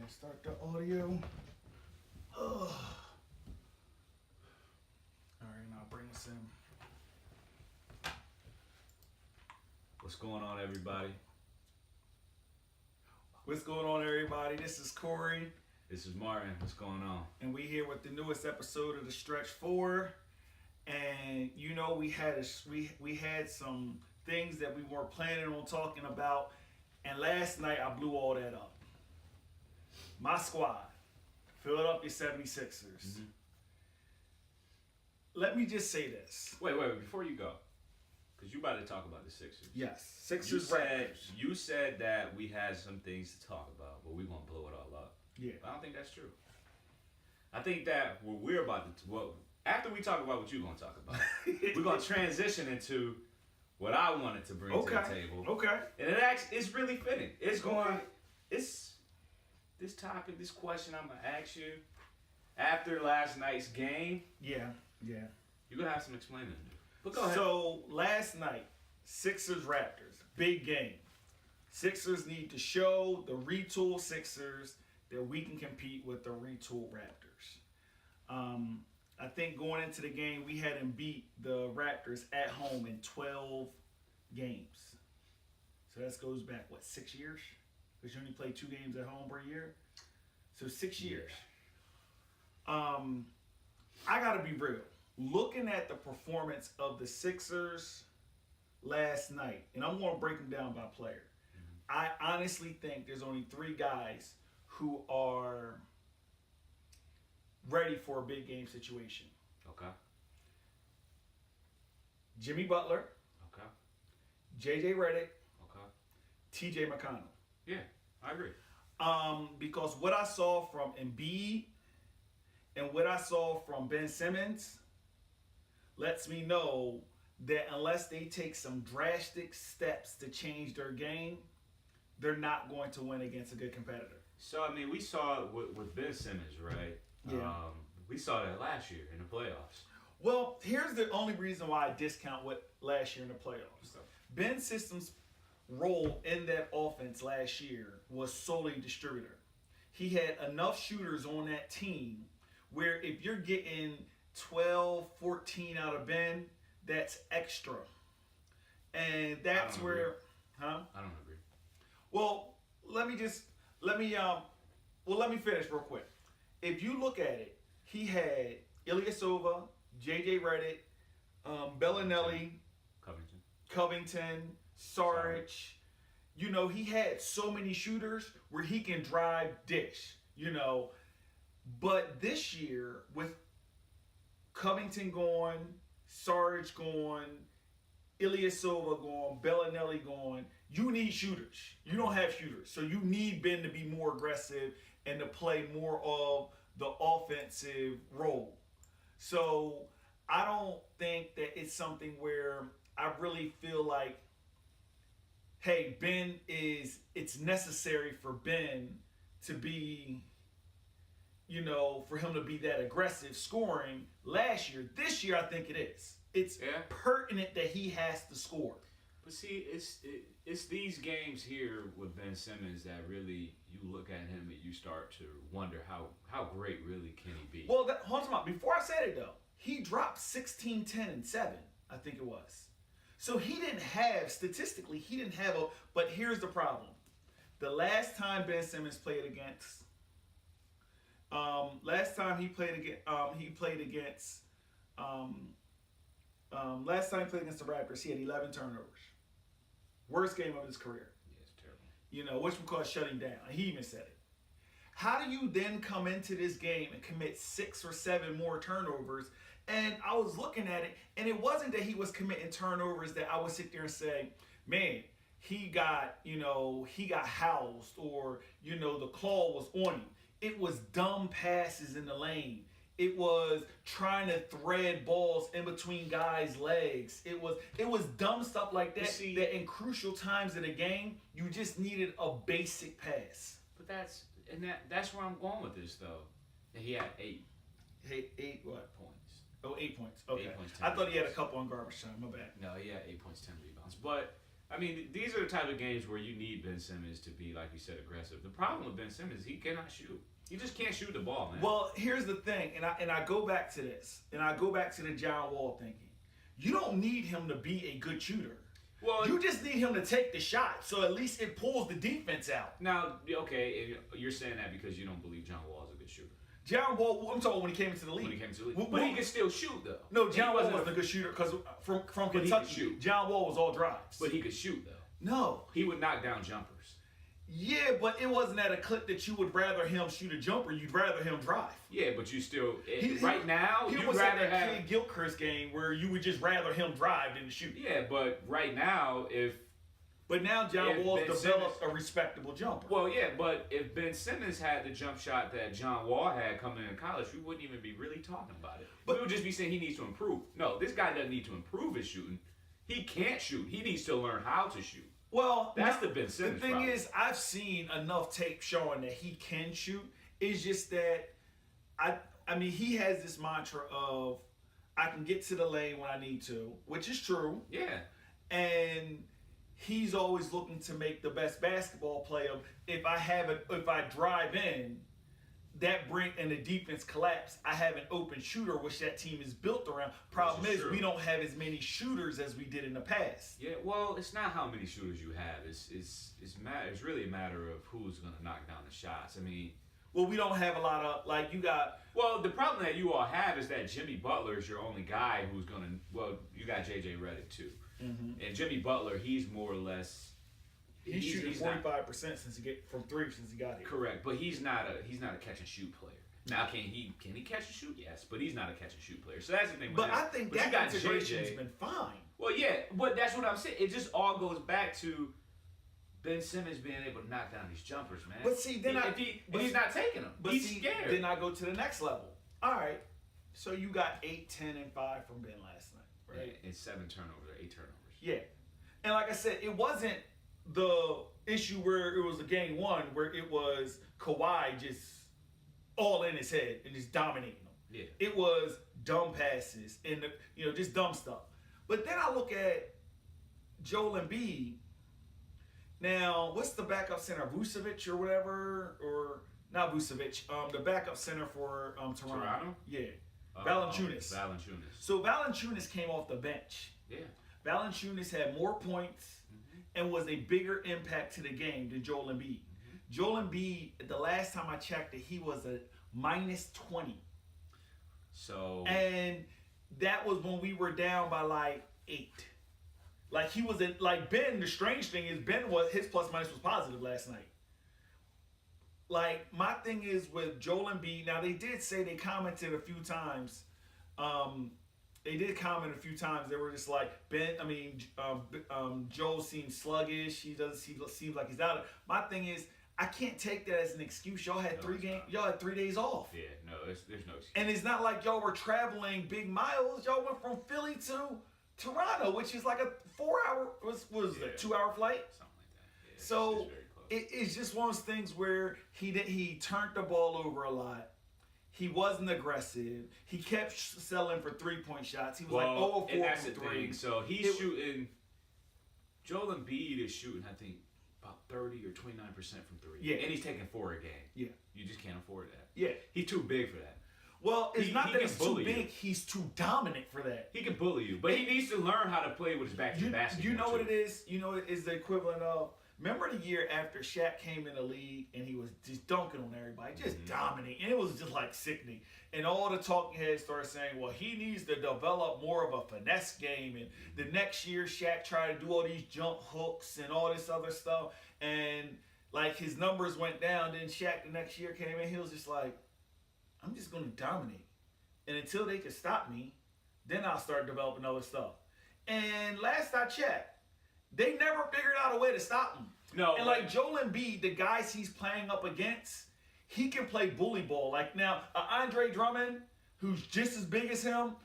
Let's start the audio. All right, now bring us in. What's going on, everybody? What's going on, everybody? This is Corey. This is Martin. What's going on? And we here with the newest episode of the Stretch 4. And you know, we had some things that we weren't planning on talking about. And last night I blew all that up. My squad, Philadelphia 76ers. Mm-hmm. Let me just say this. Wait, before you go. Because you about to talk about the Sixers. Yes, Sixers. You said that we had some things to talk about, but we're going to blow it all up. Yeah. But I don't think that's true. I think that what we're about to, after we talk about what you're going to talk about, we're going to transition into what I wanted to bring to the table. Okay. And it's really fitting. It's going, this topic, this question I'm going to ask you after last night's game. Yeah. You're going to have some explaining to do. But go ahead. So last night, Sixers-Raptors, big game. Sixers need to show the retool Sixers that we can compete with the retool Raptors. I think going into the game, we had them beat the Raptors at home in 12 games. So that goes back, 6 years? Because you only play 2 games at home per year. So 6 years. I got to be real. Looking at the performance of the Sixers last night, and I'm going to break them down by player. Mm-hmm. I honestly think there's only 3 guys who are ready for a big game situation. Okay. Jimmy Butler. Okay. JJ Redick. Okay. TJ McConnell. Yeah, I agree. Because what I saw from Embiid and what I saw from Ben Simmons lets me know that unless they take some drastic steps to change their game, they're not going to win against a good competitor. So, I mean, we saw it with Ben Simmons, right? Yeah. We saw that last year in the playoffs. Well, here's the only reason why I discount what last year in the playoffs. Okay. Ben Simmons' role in that offense last year was solely distributor. He had enough shooters on that team where if you're getting 12, 14 out of Ben, that's extra. And that's where, I don't agree. Well, let me finish real quick. If you look at it, he had Ilyasova, JJ Redick, Bellinelli, Covington, Saric. You know, he had so many shooters where he can drive, dish, you know. But this year, with Covington gone, Saric gone, Ilyasova gone, Bellinelli gone, you need shooters. You don't have shooters. So you need Ben to be more aggressive and to play more of the offensive role. So I don't think that it's something where I really feel like, hey, it's necessary for Ben to be, you know, for him to be that aggressive scoring last year. This year, I think it is. It's pertinent that he has to score. But see, it's these games here with Ben Simmons that really, you look at him and you start to wonder how great really can he be. Well, hold on. Before I said it, though, he dropped 16, 10, and 7, I think it was. So statistically, he didn't have but here's the problem. The last time Ben Simmons played against, last time he played against the Raptors, he had 11 turnovers. Worst game of his career. Yeah, it's terrible. You know, which we call shutting down. He even said it. How do you then come into this game and commit 6 or 7 more turnovers? And I was looking at it, and it wasn't that he was committing turnovers that I would sit there and say, man, he got housed, or, you know, the claw was on him. It was dumb passes in the lane. It was trying to thread balls in between guys' legs. It was dumb stuff like that. That in crucial times in the game, you just needed a basic pass. But that's where I'm going with this, though. That he had 8 what? Points. Oh, 8 points. Okay. 8 points, I thought he had a couple on garbage time. My bad. No, he had 8 points, 10 rebounds. But I mean, these are the type of games where you need Ben Simmons to be, like you said, aggressive. The problem with Ben Simmons, he cannot shoot. He just can't shoot the ball, man. Well, here's the thing, and I go back to this, and I go back to the John Wall thinking. You don't need him to be a good shooter. Well, you just need him to take the shot, so at least it pulls the defense out. Now, okay, you're saying that because you don't believe John Wall is a good shooter. John Wall, I'm talking when he came into the league. When he came into the league. But he could still shoot, though. No, John Wall wasn't a good shooter because from Kentucky, John Wall was all drives. But he could shoot, though. No. He would knock down jumpers. Yeah, but it wasn't at a clip that you would rather him shoot a jumper. You'd rather him drive. Yeah, but you still right now he you'd was rather at that have Kid Gilchrist game where you would just rather him drive than shoot. Yeah, but right now But now John Wall's developed a respectable jumper. Well, yeah, but if Ben Simmons had the jump shot that John Wall had coming in college, we wouldn't even be really talking about it. But we would just be saying he needs to improve. No, this guy doesn't need to improve his shooting. He can't shoot. He needs to learn how to shoot. Well, that's the Ben Simmons The thing problem. is, I've seen enough tape showing that he can shoot. It's just that I mean, he has this mantra of I can get to the lane when I need to, which is true. Yeah. And he's always looking to make the best basketball player. If I drive in, and the defense collapse, I have an open shooter, which that team is built around. Problem is we don't have as many shooters as we did in the past. Yeah, well, it's not how many shooters you have. It's really a matter of who's going to knock down the shots. I mean, well, we don't have a lot of you got. Well, the problem that you all have is that Jimmy Butler is your only guy who's going to. Well, you got JJ Redick too, and Jimmy Butler, he's more or less. He's shooting 45% since he got here. Correct, but he's not a catch and shoot player. Now, can he catch and shoot? Yes, but he's not a catch and shoot player. So that's the thing. But I think that integration's been fine. Well, yeah, but that's what I'm saying. It just all goes back to Ben Simmons being able to knock down these jumpers, man. But see, then he's not taking them. But he's scared. Then I go to the next level. All right, so you got 8, 10, and 5 from Ben last night, right? Yeah, and 7 turnovers or 8 turnovers. Yeah, and like I said, it wasn't the issue where it was a game one where it was Kawhi just all in his head and just dominating them. Yeah. It was dumb passes and just dumb stuff. But then I look at Joel Embiid. Now, what's the backup center? Vucevic or whatever? Or not Vucevic. The backup center for Toronto. Yeah. Valanciunas. Valanciunas. So Valanciunas came off the bench. Yeah. Valanciunas had more points and was a bigger impact to the game than Joel Embiid. Joel Embiid, the last time I checked it, he was a -20. So. And that was when we were down by 8. He was Ben. The strange thing is Ben his plus minus was positive last night. My thing is with Joel Embiid. Now they did say they commented a few times. They did comment a few times. They were just like Joel seems sluggish. He seems like he's out. My thing is, I can't take that as an excuse. Y'all had 3 games. Y'all had 3 days off. Yeah, no, there's no excuse. And it's not like y'all were traveling big miles. Y'all went from Philly to Toronto, which is like a 4-hour. Was it a 2-hour flight? Something like that. Yeah, so it's just one of those things where he turned the ball over a lot. He wasn't aggressive. He kept settling for 3-point shots. He was 0 and 4 that's from the 3. thing. So he's shooting. Joel Embiid is shooting, I think, about 30 or 29% from 3. Yeah, and he's taking 4 a game. Yeah, you just can't afford that. Yeah, he's too big for that. Well, it's not that he's too big. He's too dominant for that. He can bully you, but he needs to learn how to play with his back to the basket. You know what it is? You know it is the equivalent of. Remember the year after Shaq came in the league and he was just dunking on everybody, just dominating, and it was just sickening. And all the talking heads started saying, well, he needs to develop more of a finesse game. And the next year, Shaq tried to do all these jump hooks and all this other stuff, and his numbers went down. Then Shaq the next year came in, he was just like, I'm just going to dominate, and until they can stop me, then I'll start developing other stuff. And last I checked, they never figured out a way to stop him. No. And Joel Embiid, the guys he's playing up against, he can play bully ball. Now, Andre Drummond, who's just as big as him,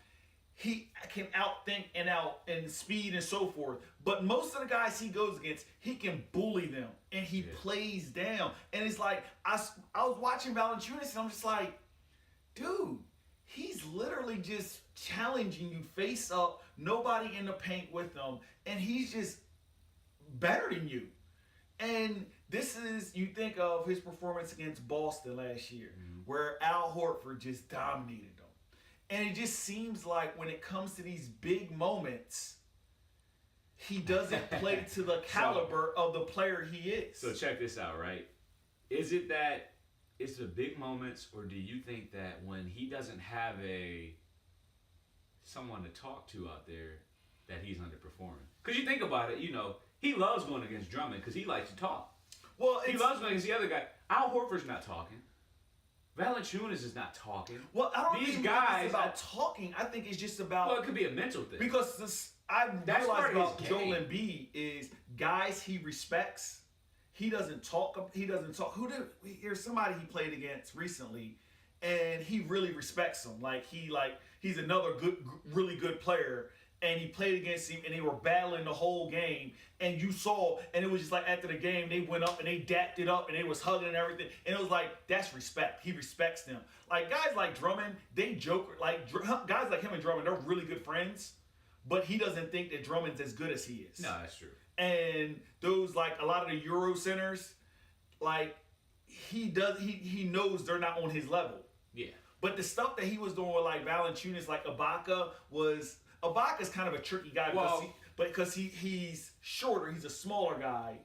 he can outthink and speed and so forth. But most of the guys he goes against, he can bully them. And he plays down. And it's I was watching Valanciunas and I'm just like, dude, he's literally just challenging you face up, nobody in the paint with him. And he's just better than you. And this is, you think of his performance against Boston last year, where Al Horford just dominated them. And it just seems like when it comes to these big moments, he doesn't play to the caliber of the player he is. So check this out, right? Is it that it's the big moments, or do you think that when he doesn't have someone to talk to out there, that he's underperforming? Because you think about it, he loves going against Drummond because he likes to talk. Well, he loves going against the other guy. Al Horford's not talking. Valanciunas is not talking. Well, I don't These think guys it's about talking. I think it's just about. Well, it could be a mental thing. Because That's realized part of about his Joel game. Embiid is guys he respects. He doesn't talk. Here's somebody he played against recently, and he really respects him. He's another really good player. And he played against him, and they were battling the whole game. And you saw, and it was just like after the game, they went up and they dapped it up, and they was hugging and everything. And it was like, that's respect. He respects them. Like guys like Drummond, they joke. Like guys like him and Drummond, they're really good friends. But he doesn't think that Drummond's as good as he is. No, that's true. And those, like a lot of the Euro centers, like he knows they're not on his level. Yeah. But the stuff that he was doing with like Valanciunas, like Ibaka's kind of a tricky guy because he's shorter, he's a smaller guy,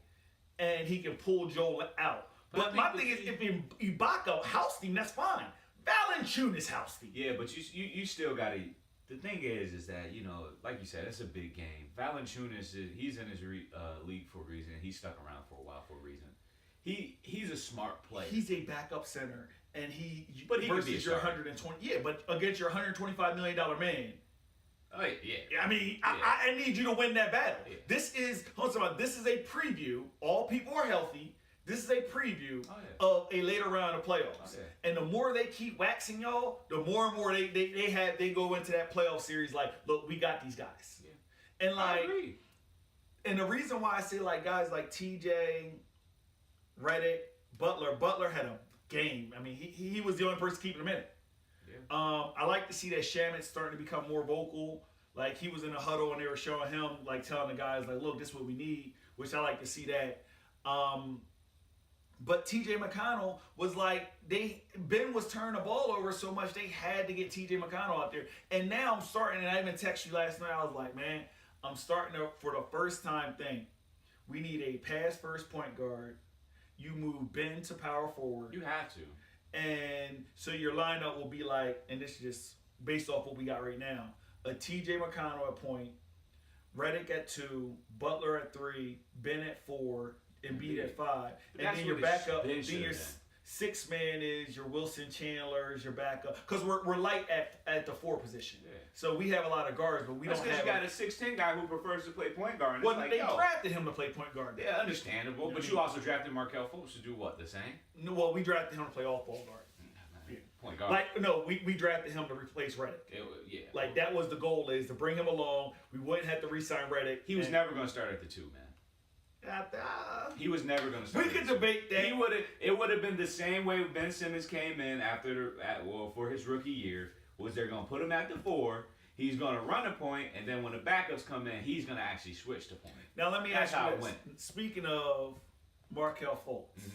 and he can pull Joel out. But my thing is, if Ibaka housed him, that's fine. Valanciunas housed him. Yeah, but you still got to. The thing is that like you said, it's a big game. Valanciunas he's in his league for a reason. He's stuck around for a while for a reason. He's a smart player. He's a backup center, and he versus can be your 120. Yeah, but against your $125 million man. Oh yeah. I mean, yeah. I need you to win that battle. Yeah. This is a preview. All people are healthy. This is a preview of a later round of playoffs. Oh, yeah. And the more they keep waxing y'all, the more and more they go into that playoff series like, look, we got these guys. Yeah. And like, I agree. And the reason why I say like guys like TJ, Redick, Butler had a game. I mean, he was the only person keeping them in it. I like to see that Shamit's starting to become more vocal. Like he was in a huddle and they were showing him, like telling the guys, like, look, this is what we need, which I like to see that. But TJ McConnell was like, Ben was turning the ball over so much they had to get TJ McConnell out there. And now I'm starting, and I even texted you last night, I was like, man, I'm starting to, for the first time, think we need a pass first point guard. You move Ben to power forward. You have to. And so your lineup will be like, and this is just based off what we got right now, a TJ McConnell at point, Redick at 2, Butler at 3, Ben at 4, Embiid at 5. And then your backup, then your sixth man is your Wilson Chandler, your backup. Because we're light at the 4 position. Yeah. So we have a lot of guards, but we don't have. Because you got a 6'10" guy who prefers to play point guard. Well, they drafted him to play point guard. Yeah, understandable. But you also drafted Markelle Fultz to do what? The same? No, well, we drafted him to play off-ball guard. Yeah. Point guard. Like, no, we drafted him to replace Redick. Yeah. Like, that was the goal, is to bring him along. We wouldn't have to re-sign Redick. He was never going to start at the 2, man. He was never going to start. We could debate that. It would have been the same way Ben Simmons came in for his rookie year. Was they're going to put him at the 4. He's going to run a point, and then when the backups come in, he's going to actually switch to point. Now let me ask you this. Speaking of Markelle Fultz,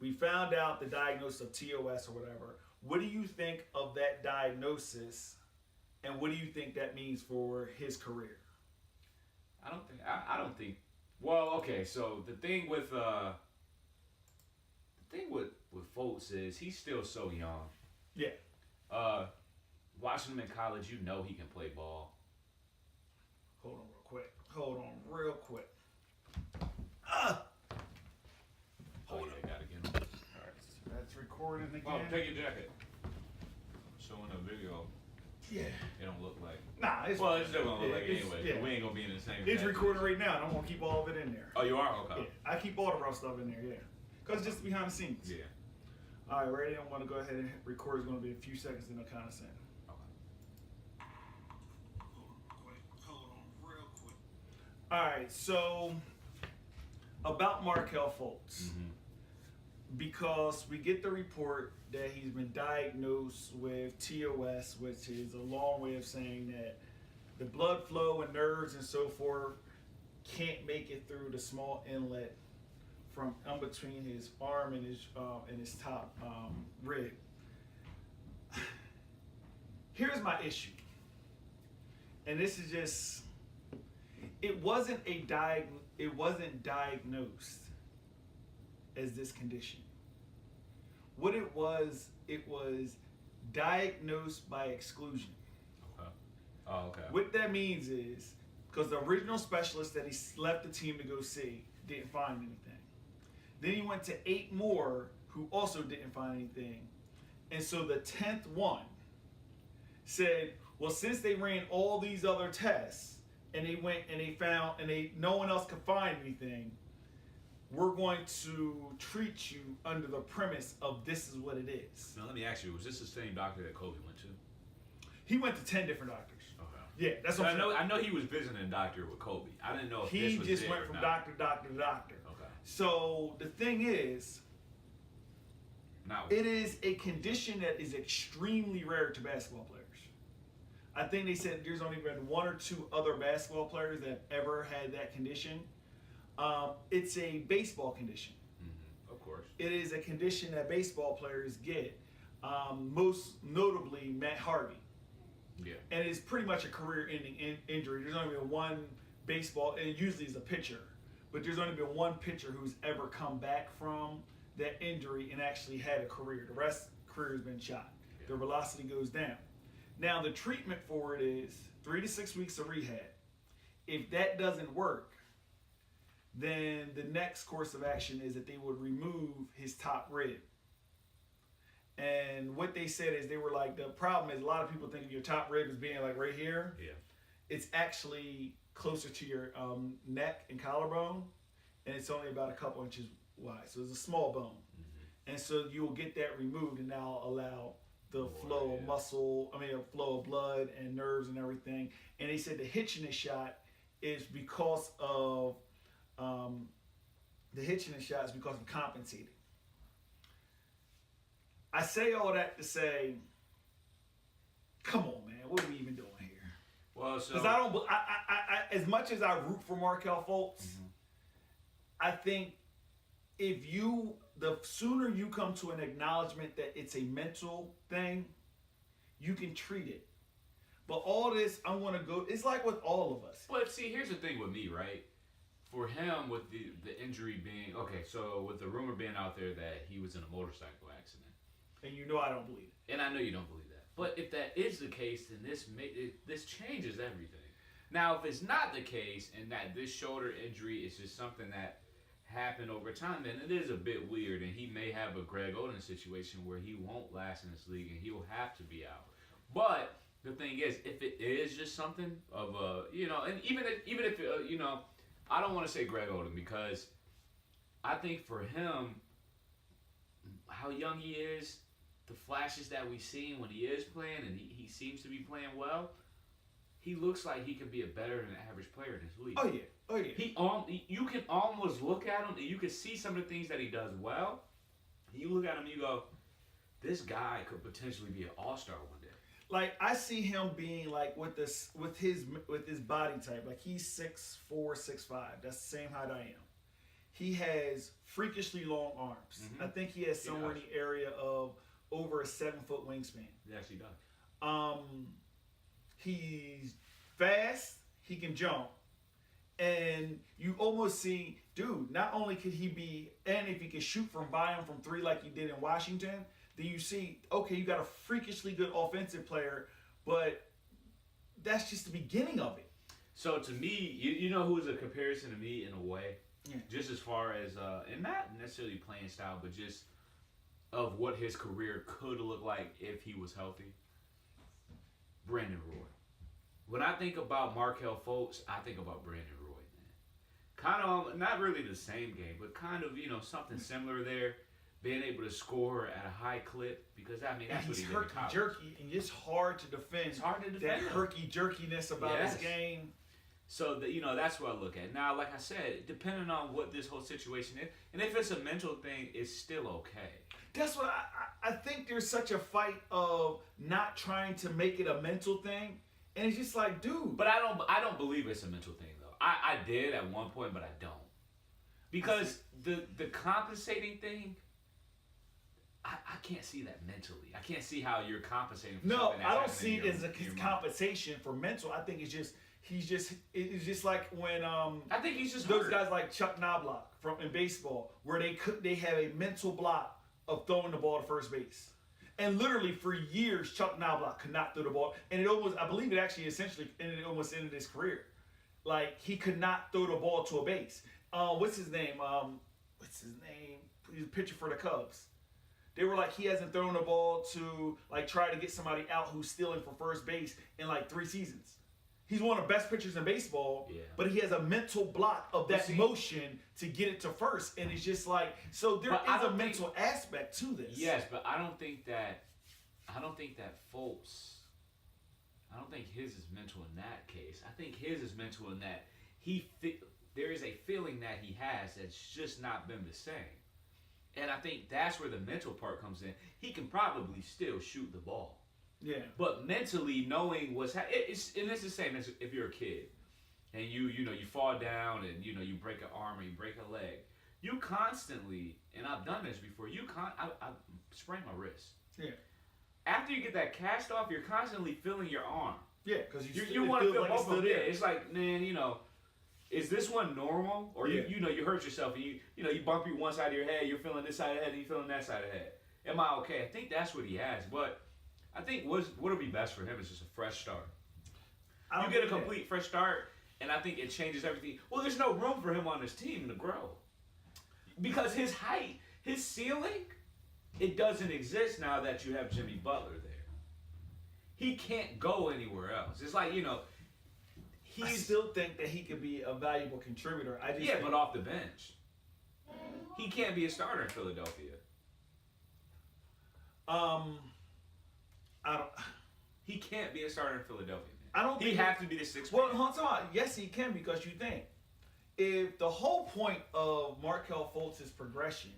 we found out the diagnosis of TOS or whatever. What do you think of that diagnosis, and what do you think that means for his career? I don't think. Well, okay. So the thing with Fultz is he's still so young. Yeah. Watching him in college, he can play ball. Hold on real quick. Hold on. Gotta get him. All right, so that's recording again. Oh, take your jacket. Showing a video. Yeah. It don't look like. Nah, it's still gonna look like it anyway. Yeah. We ain't gonna be in the same. It's recording right now, and I'm gonna keep all of it in there. Oh, you are? Okay. Yeah, I keep all the rough stuff in there. Yeah, cause it's just behind the scenes. Yeah. All right, ready? I'm gonna go ahead and hit record. It's gonna be a few seconds, then I'll kind of send. Hold on, real quick. All right, so about Markelle Fultz, because we get the report that he's been diagnosed with TOS, which is a long way of saying that the blood flow and nerves and so forth can't make it through the small inlet from in between his arm and his top rib. Here's my issue, and this is just, it wasn't diagnosed as this condition. What it was diagnosed by exclusion. Okay. Oh, okay. What that means is, because the original specialist that he left the team to go see didn't find anything. Then he went to 8 more who also didn't find anything. And so the 10th one said, well, since they ran all these other tests and they went and they found no one else could find anything, we're going to treat you under the premise of this is what it is. Now let me ask you, was this the same doctor that Kobe went to? He went to 10 different doctors. Okay. Yeah, that's what I know he was visiting a doctor with Kobe. I didn't know if he this was just it went or from not. doctor to doctor. Okay. So the thing is, Now, it is a condition that is extremely rare to basketball players. I think they said there's only been 1 or 2 other basketball players that have ever had that condition. It's a baseball condition. of course. It is a condition that baseball players get, most notably Matt Harvey. Yeah. And it's pretty much a career-ending injury. There's only been one baseball, and it usually is a pitcher, but there's only been one pitcher who's ever come back from that injury and actually had a career. The rest career has been shot. Yeah. The velocity goes down. Now the treatment for it is 3 to 6 weeks of rehab. If that doesn't work, then the next course of action is that they would remove his top rib. And what they said is, they were like, the problem is a lot of people think of your top rib as being like right here. Yeah. It's actually closer to your neck and collarbone, and it's only about a couple inches wide. So it's a small bone. And so you'll get that removed, and that'll allow the flow of flow of blood and nerves and everything. And they said the hitch in the shot is because of compensating. I say all that to say, come on, man, what are we even doing here? Well, so Because I as much as I root for Markelle Fultz, I think the sooner you come to an acknowledgement that it's a mental thing, you can treat it. But all this, it's like with all of us. But see, here's the thing with me, right? For him, with the injury being, okay, so with the rumor being out there that he was in a motorcycle accident. And you know I don't believe it. And I know you don't believe that. But if that is the case, then this changes everything. Now, if it's not the case, and that this shoulder injury is just something that happened over time, then it is a bit weird, and he may have a Greg Oden situation where he won't last in this league, and he'll have to be out. But the thing is, if it is just something of a, and even if I don't want to say Greg Oden, because I think for him, how young he is, the flashes that we see when he is playing, and he seems to be playing well, he looks like he could be a better than average player in this league. Oh yeah. You can almost look at him and you can see some of the things that he does well. And you look at him and you go, this guy could potentially be an all-star one day. Like, I see him being like with his body type. Like, he's 6'4", 6'5". That's the same height I am. He has freakishly long arms. I think he has somewhere in the area of over a 7-foot wingspan. Yes, he does. He's fast. He can jump. And you almost see, dude, not only could he be, and if he can shoot from volume from 3 like he did in Washington, then you see, okay, you got a freakishly good offensive player, but that's just the beginning of it. So to me, you know who's a comparison to me in a way? Yeah. Just as far as, and not necessarily playing style, but just of what his career could look like if he was healthy. Brandon Roy. When I think about Markelle Fultz, I think about Brandon Roy, man. Kind of, not really the same game, but kind of, something similar there. Being able to score at a high clip, because, that's what he did in college. He's herky-jerky, and it's hard to defend. It's hard to defend. That herky-jerkiness about his game. So, that's what I look at. Now, like I said, depending on what this whole situation is, and if it's a mental thing, it's still okay. That's what I think. There's such a fight of not trying to make it a mental thing, and it's just like, dude. But I don't believe it's a mental thing, though. I did at one point, but I don't. Because the compensating thing, I can't see that mentally. I can't see how you're compensating for something that's I don't happening see it as a in your mind. compensation for mental. I think it's just like when I think he's just those hurt. guys like Chuck Knobloch in baseball, where they have a mental block of throwing the ball to first base. And literally for years, Chuck Knobloch could not throw the ball, and I believe it actually essentially almost ended his career. Like, he could not throw the ball to a base. What's his name? He's a pitcher for the Cubs. They were like, he hasn't thrown the ball to like try to get somebody out who's stealing for first base in like 3 seasons. He's one of the best pitchers in baseball, but he has a mental block of that motion to get it to first, and it's just like, so there is a mental aspect to this. Yes, but I don't think that Fultz. I don't think his is mental in that case. I think his is mental in that there is a feeling that he has that's just not been the same. And I think that's where the mental part comes in. He can probably still shoot the ball. Yeah. But mentally knowing what's happening, and it's the same as if you're a kid and you fall down and you break an arm or you break a leg. You constantly, and I've done this before, I sprained my wrist. Yeah. After you get that cast off, you're constantly feeling your arm. Yeah, because you want to feel both of them. Yeah, it's like, man, is this one normal? Or you hurt yourself and you bump one side of your head, you're feeling this side of the head, and you're feeling that side of the head. Am I okay? I think that's what he has. But I think what'll be best for him is just a fresh start. You get a complete fresh start, and I think it changes everything. Well, there's no room for him on this team to grow. Because his height, his ceiling, it doesn't exist now that you have Jimmy Butler there. He can't go anywhere else. It's like, I still think that he could be a valuable contributor. But off the bench. He can't be a starter in Philadelphia. He can't be a starter in Philadelphia. Man. He have to be the sixth. Well, hold on. Yes, he can, because you think if the whole point of Markelle Fultz's progression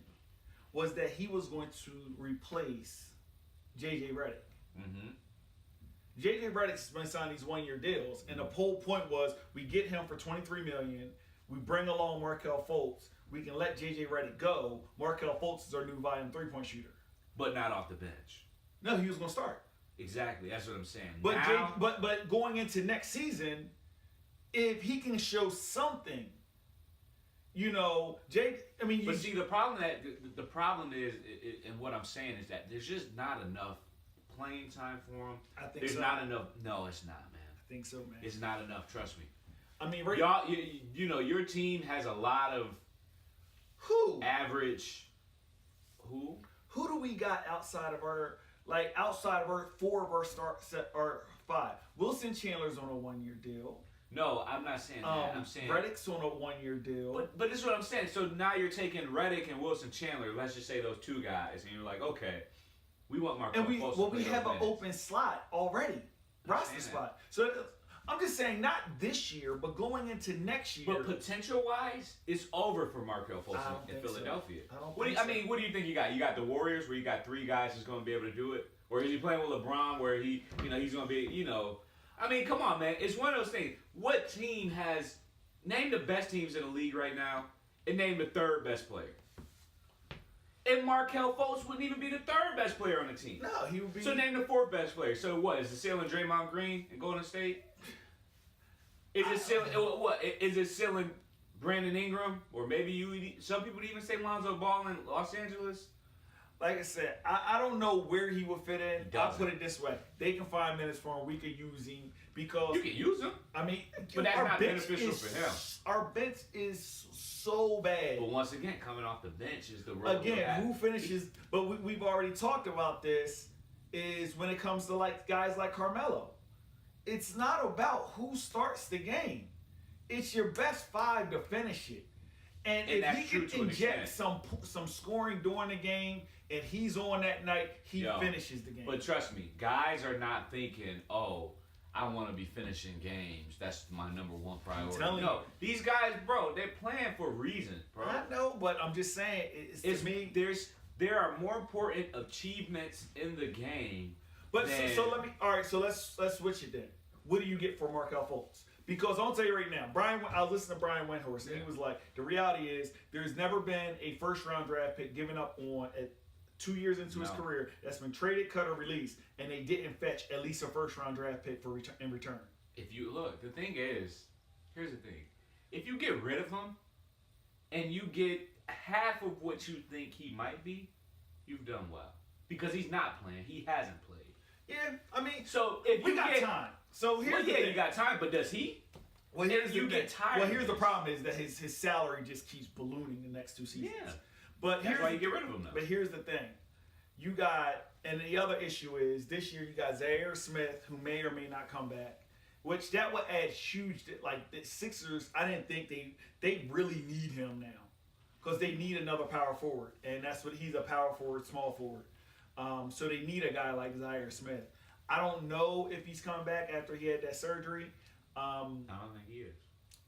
was that he was going to replace J.J. Redick. Mm-hmm. J.J. Redick's been signing these 1-year deals, and the whole point was we get him for $23 million. We bring along Markelle Fultz. We can let J.J. Redick go. Markelle Fultz is our new volume 3-point shooter. But not off the bench. No, he was going to start. Exactly, that's what I'm saying. But but going into next season, if he can show something, But see, the problem is, and what I'm saying is that there's just not enough playing time for him. I think there's so. not enough. No, it's not, man. I think so, man. It's not enough. Trust me. I mean, y'all, your team has a lot of average. Who? Who do we got outside of our 4 of our start set or 5? Wilson Chandler's on a 1-year deal. No, I'm not saying that. I'm saying Redick's on a 1-year deal. But this is what I'm saying. So now you're taking Redick and Wilson Chandler. Let's just say those 2 guys, and you're like, okay, we want Markelle Fultz. And we have an open slot already, roster spot. So I'm just saying, not this year, but going into next year. But potential-wise, it's over for Markelle Fultz in Philadelphia. What do you think you got? You got the Warriors, where you got 3 guys who's going to be able to do it, or is he playing with LeBron, where he's going to be, I mean, come on, man. It's one of those things. What team has name the best teams in the league right now, and name the 3rd best player? And Markelle Fultz wouldn't even be the 3rd best player on the team. No, he would be. So name the 4th best player. So what, is it ceiling Draymond Green in Golden State? Is it ceiling what? Is it ceiling Brandon Ingram, or maybe some people would even say Lonzo Ball in Los Angeles? Like I said, I don't know where he would fit in. I'll put it this way: they can find minutes for him. We could use him because you can use him. I mean, but that's not beneficial for him. Our bench is so bad. But once again, coming off the bench is the role. Again, who finishes? But we've already talked about this. Is when it comes to like guys like Carmelo, it's not about who starts the game. It's your best 5 to finish it. And if he can inject some scoring during the game, and he's on that night, he finishes the game. But trust me, guys are not thinking, oh, I want to be finishing games. That's my number 1 priority. No, these guys, bro, they're playing for a reason, bro. I know, but I'm just saying, to me, there are more important achievements in the game. But so let's switch it then. What do you get for Markelle Fultz? Because I'll tell you right now, I was listening to Brian Windhorst, and he was like, the reality is there's never been a first-round draft pick given up on at 2 years into his career that's been traded, cut, or released, and they didn't fetch at least a first-round draft pick in return. If you look, the thing is, here's the thing. If you get rid of him and you get half of what you think he might be, you've done well. Because he's not playing. He hasn't played. Yeah, I mean, so if we got time. So here's the thing. You got time, but does he? Well, here's you get tired. Well, here's the problem is that his salary just keeps ballooning the next 2 seasons. Yeah. But that's why you get rid of him now. But here's the thing. You got, and the other issue is this year you got Zaire Smith, who may or may not come back, which that would add huge. Like the Sixers, I didn't think they really need him now because they need another power forward, and that's what he's a power forward, small forward. So they need a guy like Zaire Smith. I don't know if he's coming back after he had that surgery. I don't think he is.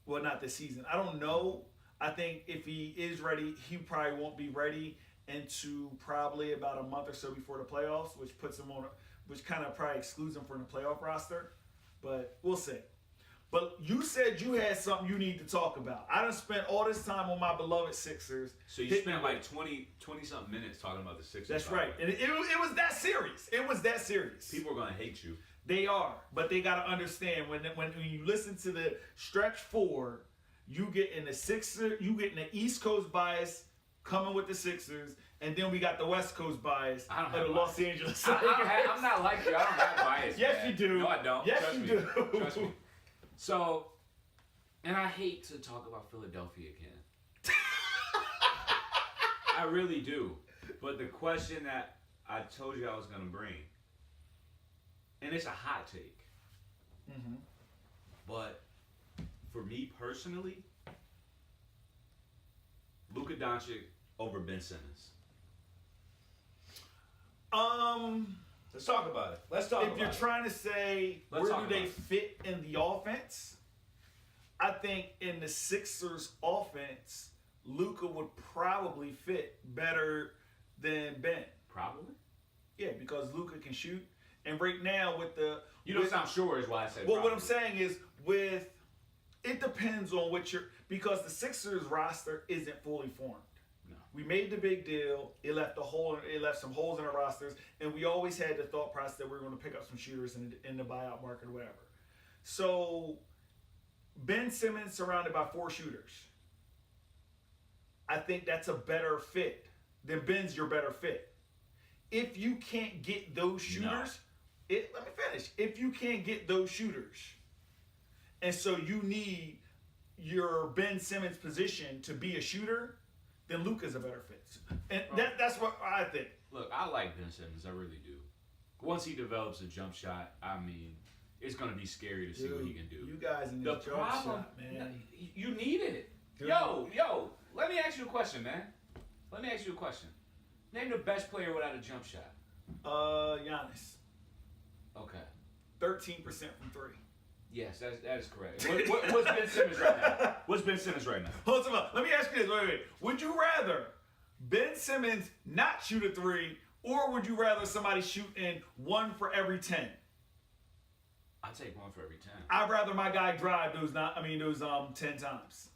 Well, not this season. I don't know. I think if he is ready, he probably won't be ready into probably about a month or so before the playoffs, which puts him which kind of probably excludes him from the playoff roster. But we'll see. But you said you had something you need to talk about. I done spent all this time on my beloved Sixers. So you spent like 20-something minutes talking about the Sixers. That's right. And it was that serious. It was that serious. People are going to hate you. They are. But they got to understand when you listen to the stretch 4, you get in the East Coast bias coming with the Sixers, and then we got the West Coast bias of the Los Angeles Lakers. I'm not like you. I don't have bias. Yes, man. you do. No, I don't. Yes, Trust you me. do. Trust me. So, and I hate to talk about Philadelphia again. I really do. But the question that I told you I was going to bring, and it's a hot take, but for me personally, Luka Doncic over Ben Simmons. Let's talk about it. Let's talk about it. If you're trying to say where do they fit in the offense, I think in the Sixers offense, Luka would probably fit better than Ben. Probably? Yeah, because Luka can shoot. And right now with the... You don't sound sure is why I said well, probably. what I'm saying is it depends on what because the Sixers roster isn't fully formed. No. We made the big deal. It left some holes in our rosters, and we always had the thought process that we were going to pick up some shooters in the buyout market or whatever. So Ben Simmons surrounded by 4 shooters. I think that's a better fit. Then Ben's your better fit. If you can't get those shooters, let me finish. If you can't get those shooters, and so you need your Ben Simmons position to be a shooter, then Luka's a better fit. And that's what I think. Look, I like Ben Simmons. I really do. Once he develops a jump shot, I mean, it's going to be scary to see what he can do. You guys in this jump shot, man. You need it. Dude. Yo, let me ask you a question, man. Let me ask you a question. Name the best player without a jump shot. Giannis. Okay. 13% from 3. Yes, that is correct. What's Ben Simmons right now? What's Ben Simmons right now? Hold on. Let me ask you this. Wait. Would you rather Ben Simmons not shoot a 3, or would you rather somebody shoot in 1 for every 10? I'd take 1 for every 10. I'd rather my guy drive those 10 times.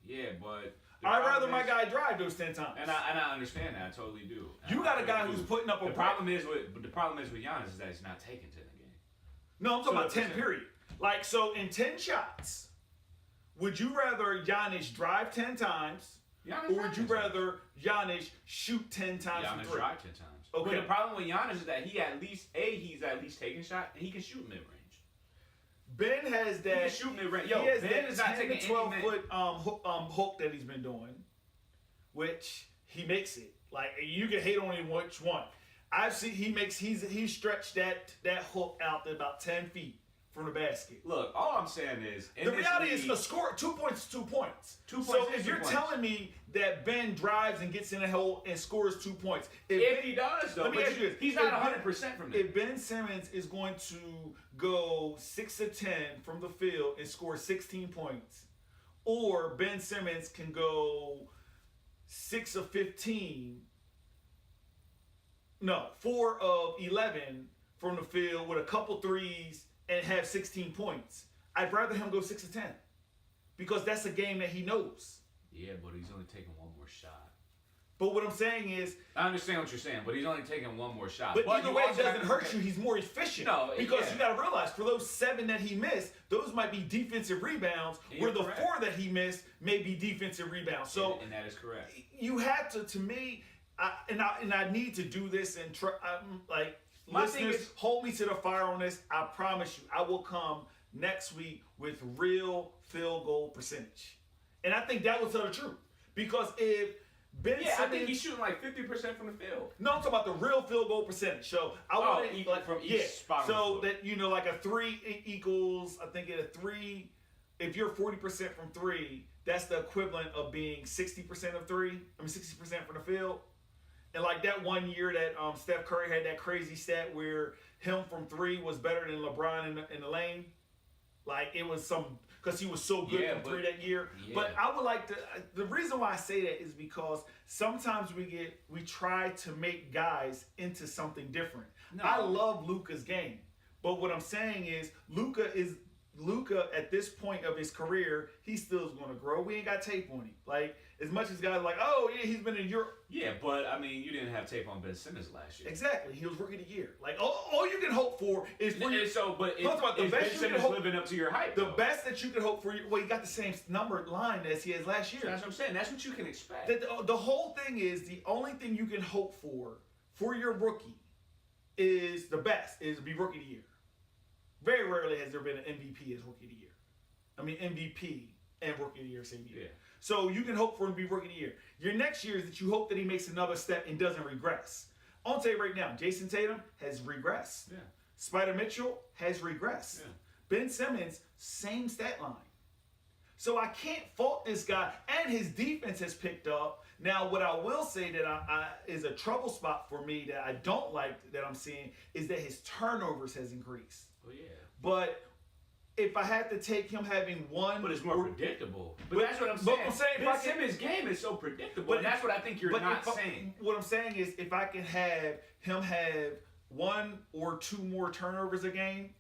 Yeah, but I'd rather my guy drive those 10 times. And I understand that. I totally do. You got a guy who's putting up a the problem is with Giannis is that he's not taking 10 a game. No, I'm talking about 10 period. Like, so in 10 shots, would you rather Giannis drive 10 times, or would you rather Giannis shoot 10 times from 3? Giannis drive 10 times. Okay. But the problem with Giannis is that he's at least taking shots, and he can shoot mid-range. Ben has that. He can shoot mid-range. Yo, Ben Ben is not 10 taking to 12 any foot hook that he's been doing, which he makes it. Like, you can hate on him which one. I've seen he's stretched that hook out to about 10 feet from the basket. Look, all I'm saying is the reality is a score. 2 points is 2 points. 2 points. So if you're telling me that Ben drives and gets in the hole and scores 2 points, if he does, though, let me ask you this: he's not 100% from there. If Ben Simmons is going to go 6 of 10 from the field and score 16 points, or Ben Simmons can go 6 of 15, 4 of 11 from the field with a couple threes and have 16 points, I'd rather him go 6 of 10 because that's a game that he knows. Yeah, but he's only taking one more shot. But what I'm saying is, I understand what you're saying, but he's only taking one more shot. But either you way, it also doesn't hurt you. He's more efficient. No, because you got to realize, for those 7 that he missed, those might be defensive rebounds, where the 4 that he missed may be defensive rebounds. So, and that is correct. You have to me, I need to do this and My listeners, thing is, hold me to the fire on this. I promise you, I will come next week with real field goal percentage, and I think that will tell the truth. Because if Ben Simmons, I think he's shooting like 50% from the field. No, I'm talking about the real field goal percentage. So I want it from each spot. So that like a 3 equals, I think a 3. If you're 40% from 3, that's the equivalent of being 60% of 3. 60% from the field. And like that one year that Steph Curry had that crazy stat where him from 3 was better than LeBron in the lane. Like it was because he was so good from 3 that year. Yeah. But I would like to. The reason why I say that is because sometimes we try to make guys into something different. No. I love Luka's game, but what I'm saying is Luka at this point of his career, he still is going to grow. We ain't got tape on him. Like as much as guys are like, oh yeah, he's been in Europe. Yeah, but I mean, you didn't have tape on Ben Simmons last year. Exactly, he was rookie of the year. Like all you can hope for is for Ben Simmons living up to your hype. The best that you can hope for. Well, he got the same number line as he has last year. That's what I'm saying. That's what you can expect. The whole thing is the only thing you can hope for your rookie is the best is to be rookie of the year. Very rarely has there been an MVP as rookie of the year. MVP and rookie of the year same year. Yeah. So you can hope for him to be rookie of the year. Your next year is that you hope that he makes another step and doesn't regress. I'll tell you right now, Jason Tatum has regressed. Yeah. Spider Mitchell has regressed. Yeah. Ben Simmons, same stat line. So I can't fault this guy, and his defense has picked up. Now, what I will say that is a trouble spot for me that I don't like that I'm seeing is that his turnovers has increased. Oh yeah. But if I had to take him having one, but it's more predictable. But that's what I'm saying. But I'm saying Ben Simmons' game is so predictable, and that's what I think you're not saying. What I'm saying is, if I can have him have 1 or 2 more turnovers a game,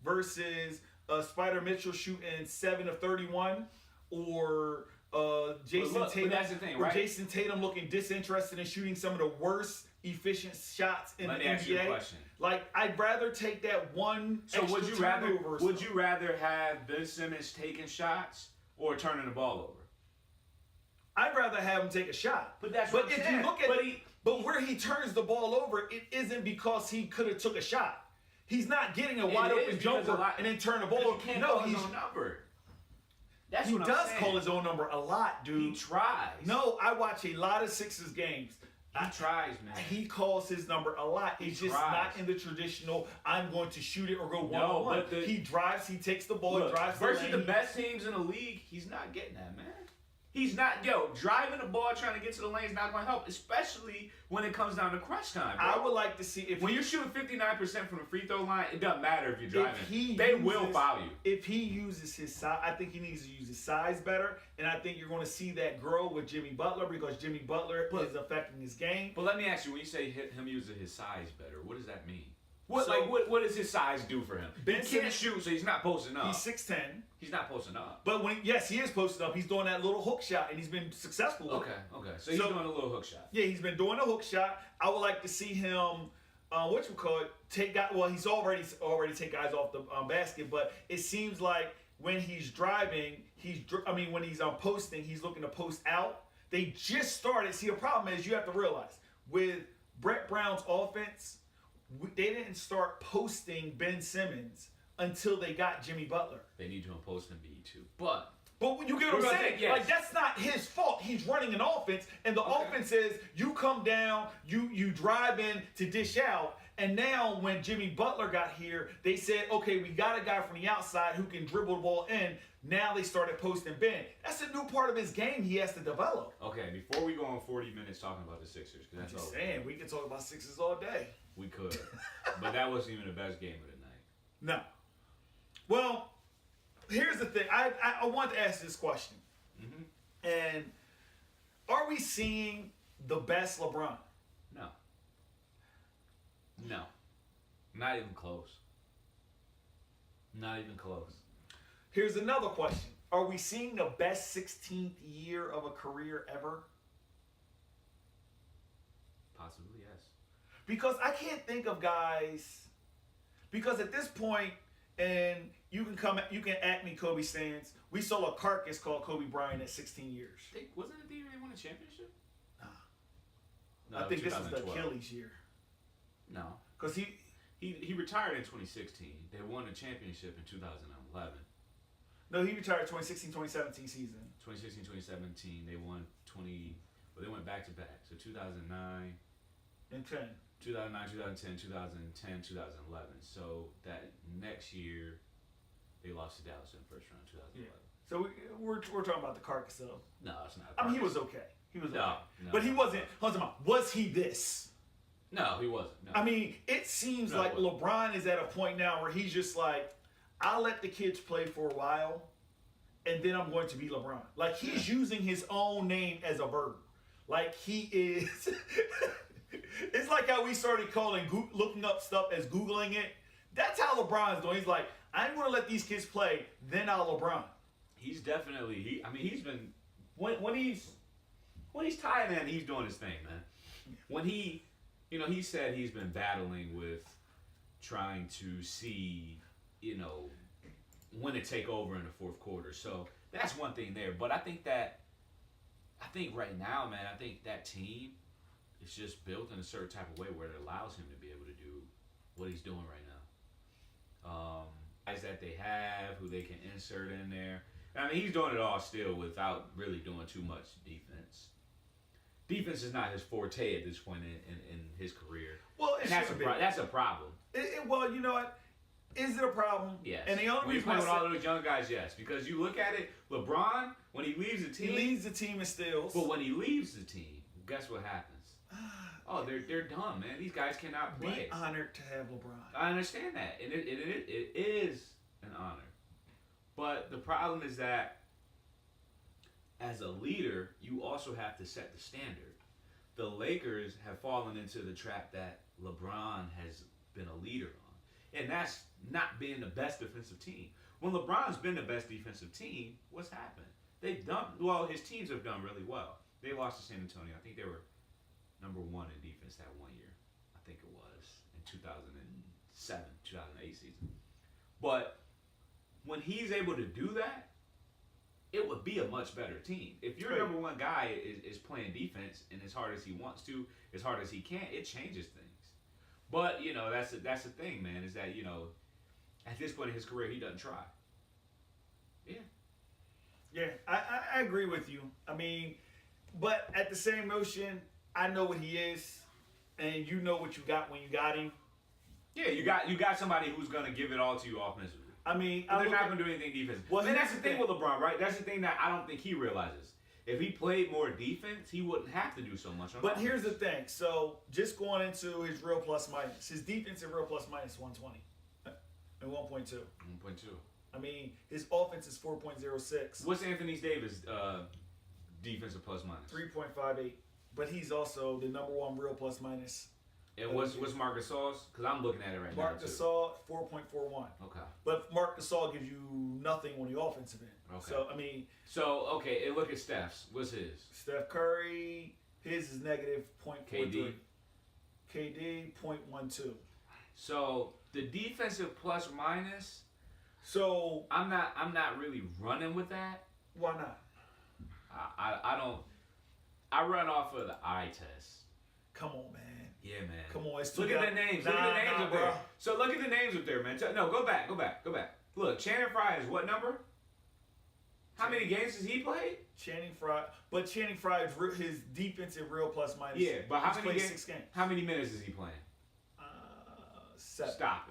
versus Spider Mitchell shooting 7 of 31, or Jason Tatum. But that's the thing, right? Or Jason Tatum looking disinterested in shooting some of the worst efficient shots in the NBA. Ask you a question. Like I'd rather take that one. So would you rather have Ben Simmons taking shots or turning the ball over? I'd rather have him take a shot. But that's what I'm saying. You look at but where he turns the ball over, it isn't because he could have took a shot. He's not getting a wide open jumper and then turn the ball over. No, he's number. That's what I'm saying. He does call his own number a lot, dude. He tries. No, I watch a lot of Sixers games. He tries, man. He calls his number a lot. He's just not in the traditional, I'm going to shoot it or go one-on-one. He drives, he takes the ball, drives the lane. Versus the best teams in the league, he's not getting that, man. He's not, driving the ball, trying to get to the lane is not going to help, especially when it comes down to crunch time, bro. I would like to see when you're shooting 59% from the free throw line, it doesn't matter if you're driving. They will foul you. If he uses his size, I think he needs to use his size better, and I think you're going to see that grow with Jimmy Butler because Jimmy Butler is affecting his game. But let me ask you, when you say him using his size better, what does that mean? What does his size do for him? He can't shoot, so he's not posting up. He's 6'10". He's not posting up. But he is posting up. He's doing that little hook shot, and he's been successful with it. Okay. So he's doing a little hook shot. Yeah, he's been doing a hook shot. I would like to see him, take guys. Well, he's already take guys off the basket, but it seems like when he's driving, when he's posting, he's looking to post out. They just started. See, the problem is you have to realize with Brett Brown's offense, they didn't start posting Ben Simmons until they got Jimmy Butler. They need to post him B too. But you get what I'm saying? Yes. Like that's not his fault. He's running an offense, and the offense is you come down, you drive in to dish out. And now when Jimmy Butler got here, they said, okay, we got a guy from the outside who can dribble the ball in. Now they started posting Ben. That's a new part of his game he has to develop. Okay, before we go on 40 minutes talking about the Sixers, because that's all. Saying we can talk about Sixers all day. We could, but that wasn't even the best game of the night. No. Well, here's the thing. I want to ask this question. Mm-hmm. And are we seeing the best LeBron? No. Not even close. Not even close. Here's another question. Are we seeing the best 16th year of a career ever? Possibly, yes. Because I can't think of guys. Because at this point, and you can at me Kobe stands. We saw a carcass called Kobe Bryant at 16 years. Wasn't it the year they won a championship? No, I think this is the Achilles year. No, because he retired in 2016. They won a championship in 2011. No, he retired 2016-2017 season. 2016-2017, they won 20. Well, they went back to back. So 2009 and 10. 2009, 2010, 2010, 2011. So that next year, they lost to Dallas in the first round, 2011. Yeah. So we're talking about the carcass though. No, it's not. I mean, he was okay. He was okay. No. But he wasn't. Was he this? No, he wasn't. No. I mean, it seems like LeBron is at a point now where he's just like, I'll let the kids play for a while, and then I'm going to be LeBron. Like, he's using his own name as a verb. Like, he is... It's like how we started looking up stuff as Googling it. That's how LeBron's doing. He's like, I'm going to let these kids play, then I'll LeBron. He's definitely... he's been... When he's tired, man, he's doing his thing, man. When he... he said he's been battling with trying to see, when to take over in the fourth quarter. So that's one thing there. But I think right now, man, I think that team is just built in a certain type of way where it allows him to be able to do what he's doing right now. Guys that they have, who they can insert in there. I mean, he's doing it all still without really doing too much defense. Defense is not his forte at this point in his career. Well, that's a problem. Well, you know what? Is it a problem? Yes. And the only when you play with all those young guys, yes. Because you look at it, LeBron, when he leaves the team... He leads the team in steals. But when he leaves the team, guess what happens? Oh, they're dumb, man. These guys cannot play. Be honored to have LeBron. I understand that. And it is an honor. But the problem is that as a leader, you also have to set the standard. The Lakers have fallen into the trap that LeBron has been a leader on. And that's not being the best defensive team. When LeBron's been the best defensive team, what's happened? His teams have done really well. They lost to San Antonio. I think they were number one in defense that one year. I think it was in 2007, 2008 season. But when he's able to do that, it would be a much better team. If your number one guy is playing defense and as hard as he wants to, as hard as he can, it changes things. But, that's the thing, man, is that, at this point in his career, he doesn't try. Yeah. Yeah, I agree with you. I mean, but at the same notion, I know what he is, and you know what you got when you got him. Yeah, you got somebody who's going to give it all to you offensively. I mean, they're not going to do anything defensive. Well, and that's the thing with LeBron, right? That's the thing that I don't think he realizes. If he played more defense, he wouldn't have to do so much on offense. Here's the thing. So, just going into his real plus minus. His defensive real plus minus 120 and 1.2. 1.2. I mean, his offense is 4.06. What's Anthony Davis' defensive plus minus? 3.58. But he's also the number one real plus minus. And what's Marc Gasol's? Because I'm looking at it right now. Marc Gasol, 4.41. Okay. But Marc Gasol gives you nothing on the offensive end. Okay. So, I mean. Okay, and look at Steph's. What's his? Steph Curry, his is negative 0.43. KD, 0.12. So, the defensive plus minus. So. I'm not really running with that. Why not? I don't. I run off of the eye test. Come on, man. Yeah, man. Come on. Look at the names. Look at the names up bro. there. So look at the names up there, man. No, go back. Look, Channing Frye is what number? How many games has he played? Channing Frye. But Channing Frye is his defensive real plus minus. Yeah, but how many games? 6 games. How many minutes is he playing? 7. Stop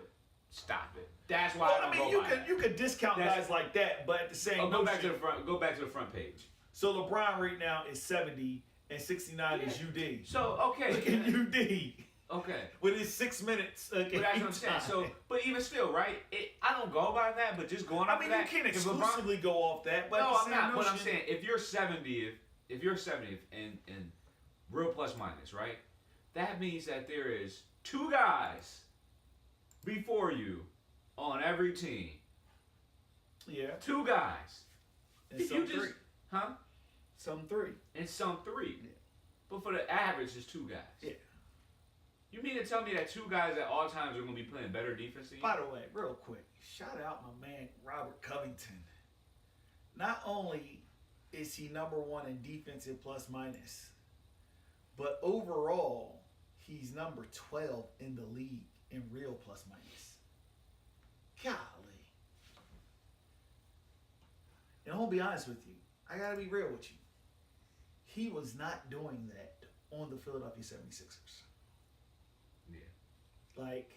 it. That's why I don't go by you could discount guys like that, but at the same time. Go back to the front. Go back to the front page. So LeBron right now is 70 and 69 is UD. So okay. Look at UD. Okay. With his 6 minutes. But that's what I'm saying. So, but even still, right? I don't go by that, but just going off that. I mean, you can't exclusively go off that. But no, I'm not. But I'm saying, if you're 70th and real plus minus, right? That means that there is 2 guys before you on every team Yeah. 2 guys. And some three. Huh? Some 3. And some 3. Yeah. But for the average, it's 2 guys. Yeah. You mean to tell me that 2 guys at all times are going to be playing better defense than you? By the way, real quick, shout out my man Robert Covington. Not only is he number 1 in defensive plus minus, but overall, he's number 12 in the league in real plus minus. Golly. And I'm going to be honest with you. I got to be real with you. He was not doing that on the Philadelphia 76ers. Yeah. Like,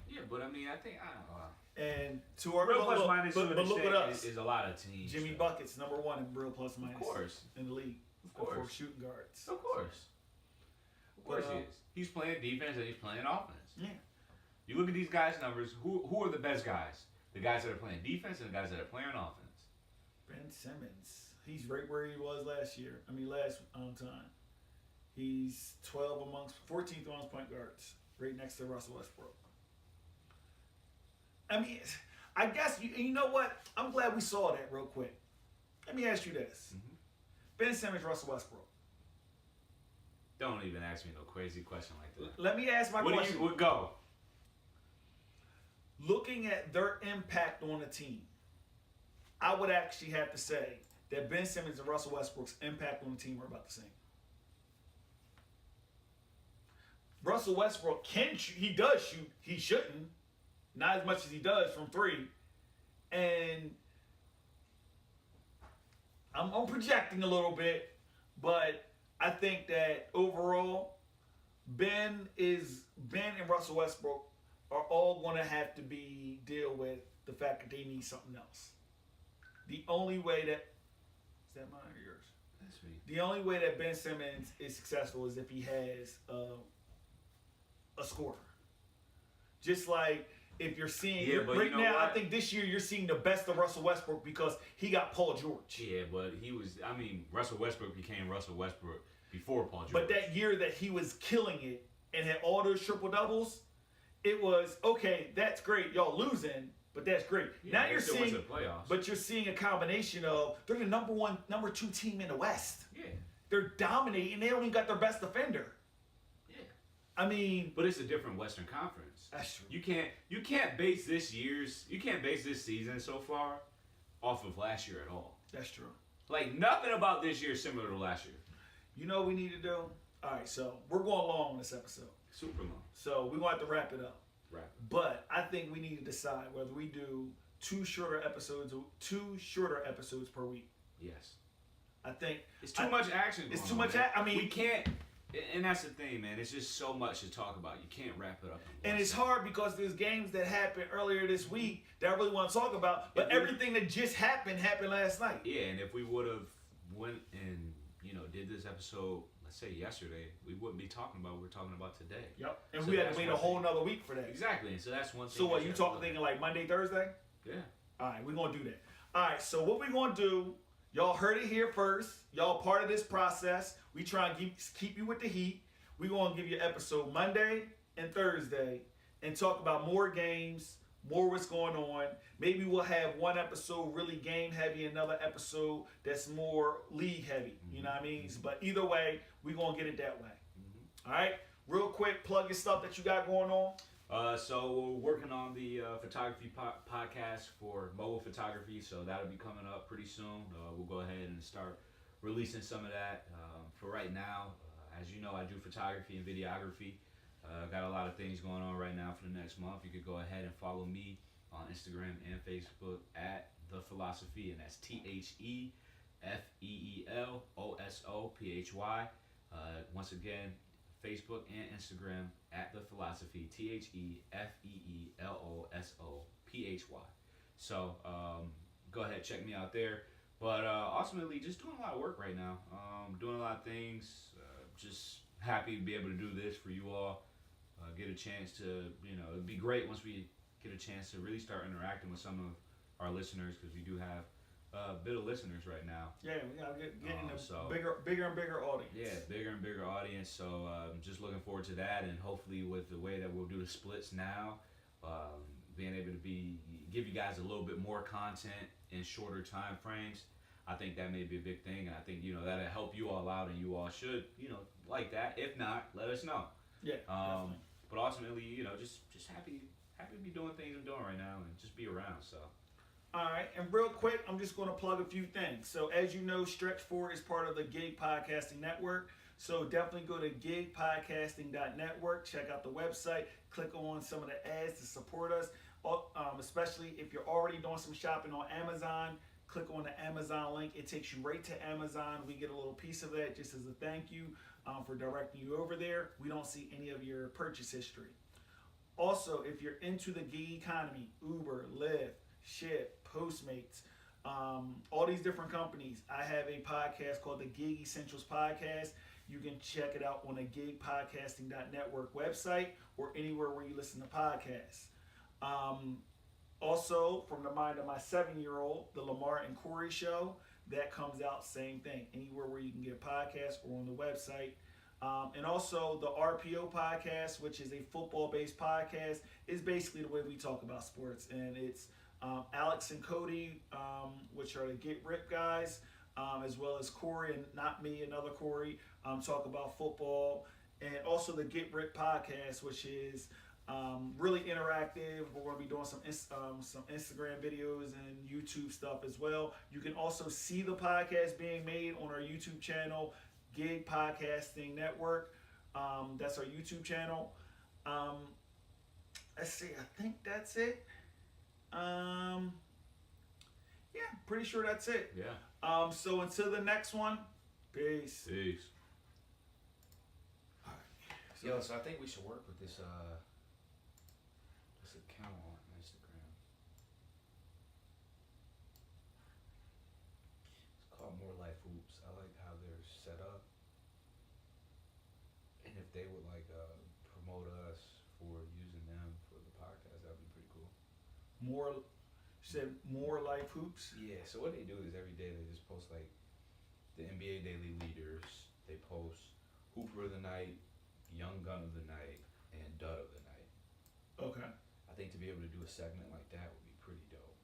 yeah, but I mean, I think, I don't know. and to our Real plus minus but look at us. Is a lot of teams. Jimmy so. Bucket's number 1 in real plus minus. Of course. In the league. Of course. For shooting guards. Of course. Of course he is. He's playing defense and he's playing offense. Yeah. You look at these guys' numbers. Who are the best guys? The guys that are playing defense and the guys that are playing offense. Ben Simmons. He's right where he was last year. Last time. He's 14th amongst point guards. Right next to Russell Westbrook. I guess, you know what? I'm glad we saw that real quick. Let me ask you this. Mm-hmm. Ben Simmons, Russell Westbrook. Don't even ask me no crazy question like that. Let me ask my question. Go. Looking at their impact on the team, I would actually have to say that Ben Simmons and Russell Westbrook's impact on the team are about the same. Russell Westbrook can shoot. He does shoot. He shouldn't. Not as much as he does from 3. And I'm projecting a little bit, but I think that overall, Ben and Russell Westbrook are all going to have to deal with the fact that they need something else. The only way that is that mine or yours? That's me. The only way that Ben Simmons is successful is if he has a scorer. Just like if you're seeing right now, I think this year you're seeing the best of Russell Westbrook because he got Paul George. Yeah, but Russell Westbrook became Russell Westbrook before Paul George. But that year that he was killing it and had all those triple doubles, it was okay. That's great, y'all losing, but that's great. Yeah, now you're seeing, playoffs. But you're seeing a combination of they're the number 1, number 2 team in the West. Yeah, they're dominating. They don't even got their best defender. But it's a different Western Conference. That's true. You can't base this season so far off of last year at all. That's true. Like nothing about this year is similar to last year. You know what we need to do? All right, so we're going long on this episode. Super long. So we're going to have to wrap it up. Right. But I think we need to decide whether we do 2 shorter episodes per week. Yes. I think it's too much action. It's too much. We can't. And that's the thing, man. It's just so much to talk about. You can't wrap it up. And it's hard because there's games that happened earlier this week that I really want to talk about. But everything that just happened last night. Yeah, and if we would have went and did this episode, let's say yesterday, we wouldn't be talking about what we're talking about today. Yep. And we had to wait a whole nother week for that. Exactly. And so that's one thing. So what you thinking like Monday, Thursday? Yeah. All right, we're gonna do that. All right. So what we're gonna do? Y'all heard it here first. Y'all part of this process. We try and keep you with the heat. We're going to give you an episode Monday and Thursday and talk about more games, more what's going on. Maybe we'll have one episode really game heavy, another episode that's more league heavy. You know what I mean? But either way, we're going to get it that way. All right? Real quick, plug your stuff that you got going on. So we're working on the photography podcast for mobile photography, so that'll be coming up pretty soon. We'll go ahead and start releasing some of that. For right now, as you know, I do photography and videography. Got a lot of things going on right now for the next month. You could go ahead and follow me on Instagram and Facebook at The Philosophy, and that's TheFeelosophy. Once again, Facebook and Instagram at The Philosophy, TheFeelosophy. So go ahead, check me out there. But ultimately, just doing a lot of work right now. Doing a lot of things. Just happy to be able to do this for you all. Get a chance to, it'd be great once we get a chance to really start interacting with some of our listeners, because we do have a bit of listeners right now. Yeah, we gotta get a bigger and bigger audience. Yeah, bigger and bigger audience. So just looking forward to that, and hopefully with the way that we'll do the splits now, being able to give you guys a little bit more content in shorter time frames. I think that may be a big thing, and I think that'll help you all out, and you all should like that. If not, let us know. Yeah. But ultimately, just happy to be doing things I'm doing right now, and just be around. So. All right, and real quick, I'm just going to plug a few things. So as you know, Stretch Forward is part of the Gig Podcasting Network. So definitely go to gigpodcasting.network, check out the website, click on some of the ads to support us, especially if you're already doing some shopping on Amazon. Click on the Amazon link. It takes you right to Amazon. We get a little piece of that just as a thank you for directing you over there. We don't see any of your purchase history. Also, if you're into the gig economy, Uber, Lyft, Shipt, Postmates, all these different companies. I have a podcast called the Gig Essentials Podcast. You can check it out on the gigpodcasting.network website or anywhere where you listen to podcasts. Also, from the mind of my 7-year-old, the Lamar and Corey Show, that comes out, same thing, anywhere where you can get podcasts or on the website. And also the RPO podcast, which is a football-based podcast, is basically the way we talk about sports. And it's Alex and Cody, which are the Get Rip guys, as well as Corey and not me, another Corey, talk about football. And also the Get Rip podcast, which is really interactive. We're going to be doing some Instagram videos and YouTube stuff as well. You can also see the podcast being made on our YouTube channel, Gig Podcasting Network. That's our YouTube channel. Let's see, I think that's it. Yeah, pretty sure that's it. Yeah. So until the next one, peace. Peace. All right. So I think we should work with this account on Instagram. It's called More Life Hoops. I like how they're set up, and if they would promote us for using them for the podcast, that'd be pretty cool. More Life Hoops. Yeah, so what they do is every day they just post the NBA Daily Leaders. They post Hooper of the Night, Young Gun of the Night, and Dud of the Night. Okay. I think to be able to do a segment like that would be pretty dope.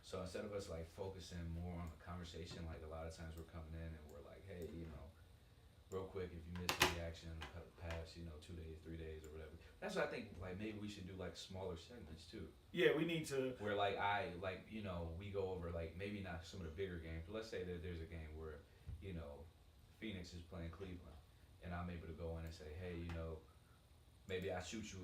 So instead of us focusing more on the conversation, a lot of times we're coming in and we're like, hey, real quick, if you missed the reaction in the past, 2 days, 3 days, or whatever. That's what I think. Maybe we should do smaller segments too. Yeah, we need to. Where we go over maybe not some of the bigger games, but let's say that there's a game where Phoenix is playing Cleveland, and I'm able to go in and say, hey, maybe I shoot you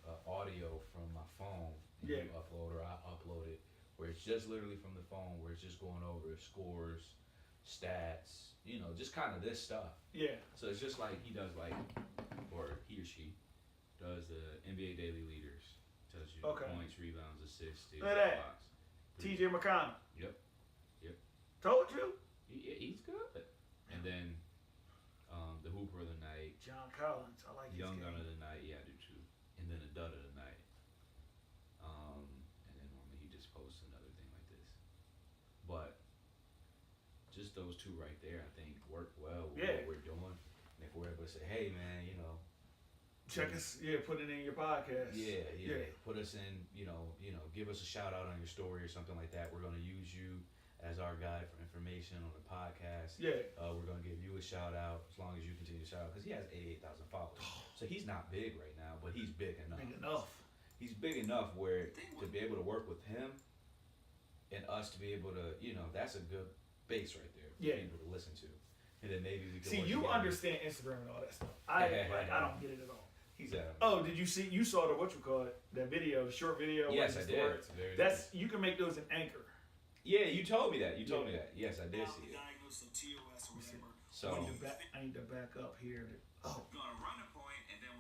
a audio from my phone and you upload, or I upload it, where it's just literally from the phone, where it's just going over scores, stats, just kind of this stuff. Yeah. So it's just he does or he or she does the NBA Daily Leaders. Tells you points, rebounds, assists, steals, look at that. blocks. TJ McConnell. Yep. Told you. He's good. And then the Hooper of the Night. John Collins. I like Young his Gun game. of the Night. Yeah, I do too. And then a Dud of the Night. And then normally he just posts another thing like this. But just those two right there, I think, work well with what we're doing. And if we're able to say, hey, man, check us, put it in your podcast. Yeah. Put us in, give us a shout out on your story or something like that. We're going to use you as our guide for information on the podcast. Yeah. We're going to give you a shout out as long as you continue to shout out, because he has 88,000 followers. So he's not big right now, but he's big enough. He's big enough where to be able to work with him and us to be able to, that's a good base right there for people to listen to. And then maybe we can see, you understand Instagram and all that stuff. I don't get it at all. He's did you see? You saw the that video, the short video? Yes, I did. That's you can make those in Anchor. Yeah, you told me that. Yes, I did see it. So I need to back up here. Gonna run a point, and then